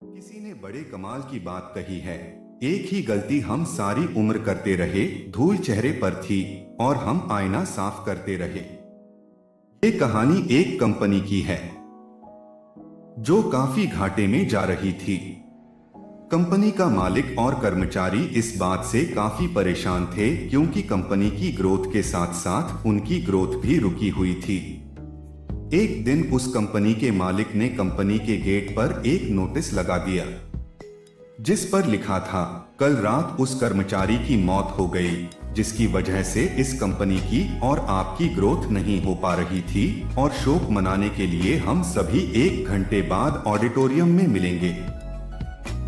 किसी ने बड़े कमाल की बात कही है। एक ही गलती हम सारी उम्र करते रहे, धूल चेहरे पर थी और हम आईना साफ करते रहे। ये कहानी एक कंपनी की है जो काफी घाटे में जा रही थी। कंपनी का मालिक और कर्मचारी इस बात से काफी परेशान थे क्योंकि कंपनी की ग्रोथ के साथ साथ उनकी ग्रोथ भी रुकी हुई थी। एक दिन उस कंपनी के मालिक ने कंपनी के गेट पर एक नोटिस लगा दिया जिस पर लिखा था, कल रात उस कर्मचारी की मौत हो गई जिसकी वजह से इस कंपनी की और आपकी ग्रोथ नहीं हो पा रही थी और शोक मनाने के लिए हम सभी 1 घंटे बाद ऑडिटोरियम में मिलेंगे।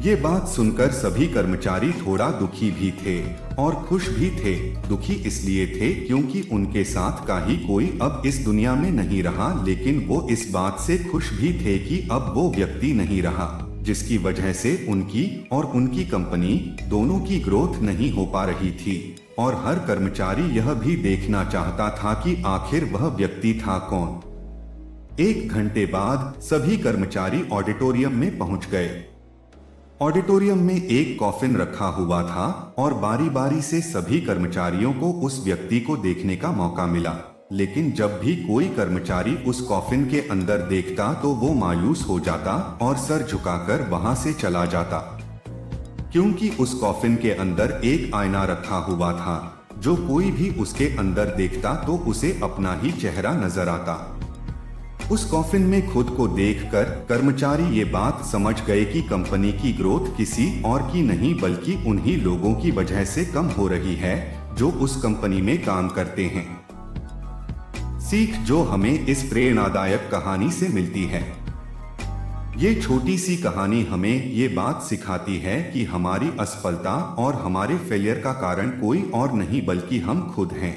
ये बात सुनकर सभी कर्मचारी थोड़ा दुखी भी थे और खुश भी थे। दुखी इसलिए थे क्योंकि उनके साथ का ही कोई अब इस दुनिया में नहीं रहा, लेकिन वो इस बात से खुश भी थे कि अब वो व्यक्ति नहीं रहा जिसकी वजह से उनकी और उनकी कंपनी दोनों की ग्रोथ नहीं हो पा रही थी। और हर कर्मचारी यह भी देखना चाहता था कि आखिर वह व्यक्ति था कौन। 1 घंटे बाद सभी कर्मचारी ऑडिटोरियम में पहुंच गए। ऑडिटोरियम में एक कॉफिन रखा हुआ था और बारी बारी से सभी कर्मचारियों को उस व्यक्ति को देखने का मौका मिला, लेकिन जब भी कोई कर्मचारी उस कॉफिन के अंदर देखता तो वो मायूस हो जाता और सर झुकाकर वहां से चला जाता, क्योंकि उस कॉफिन के अंदर एक आईना रखा हुआ था। जो कोई भी उसके अंदर देखता तो उसे अपना ही चेहरा नजर आता। उस कॉफिन में खुद को देखकर कर्मचारी ये बात समझ गए कि कंपनी की ग्रोथ किसी और की नहीं बल्कि उन्हीं लोगों की वजह से कम हो रही है जो उस कंपनी में काम करते हैं। सीख जो हमें इस प्रेरणादायक कहानी से मिलती है। ये छोटी सी कहानी हमें ये बात सिखाती है कि हमारी असफलता और हमारे फेलियर का कारण कोई और नहीं बल्कि हम खुद हैं।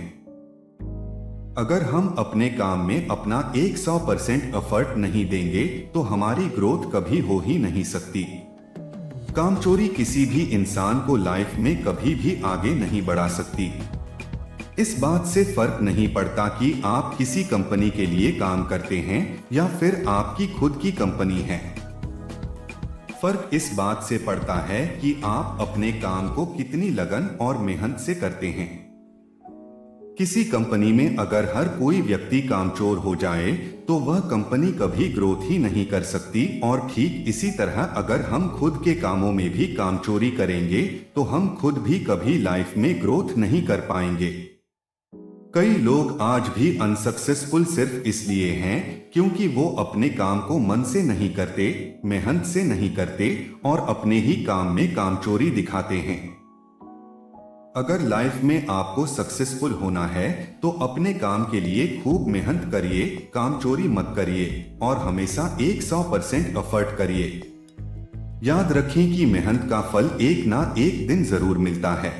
अगर हम अपने काम में अपना 100% एफर्ट नहीं देंगे तो हमारी ग्रोथ कभी हो ही नहीं सकती। कामचोरी किसी भी इंसान को लाइफ में कभी भी आगे नहीं बढ़ा सकती। इस बात से फर्क नहीं पड़ता कि आप किसी कंपनी के लिए काम करते हैं या फिर आपकी खुद की कंपनी है। फर्क इस बात से पड़ता है कि आप अपने काम को कितनी लगन और मेहनत से करते हैं। किसी कंपनी में अगर हर कोई व्यक्ति कामचोर हो जाए तो वह कंपनी कभी ग्रोथ ही नहीं कर सकती, और ठीक इसी तरह अगर हम खुद के कामों में भी कामचोरी करेंगे तो हम खुद भी कभी लाइफ में ग्रोथ नहीं कर पाएंगे। कई लोग आज भी अनसक्सेसफुल सिर्फ इसलिए हैं क्योंकि वो अपने काम को मन से नहीं करते, मेहनत से नहीं करते और अपने ही काम में कामचोरी दिखाते हैं। अगर लाइफ में आपको सक्सेसफुल होना है तो अपने काम के लिए खूब मेहनत करिए, कामचोरी मत करिए और हमेशा 100% एफर्ट करिए। याद रखें कि मेहनत का फल एक ना एक दिन जरूर मिलता है।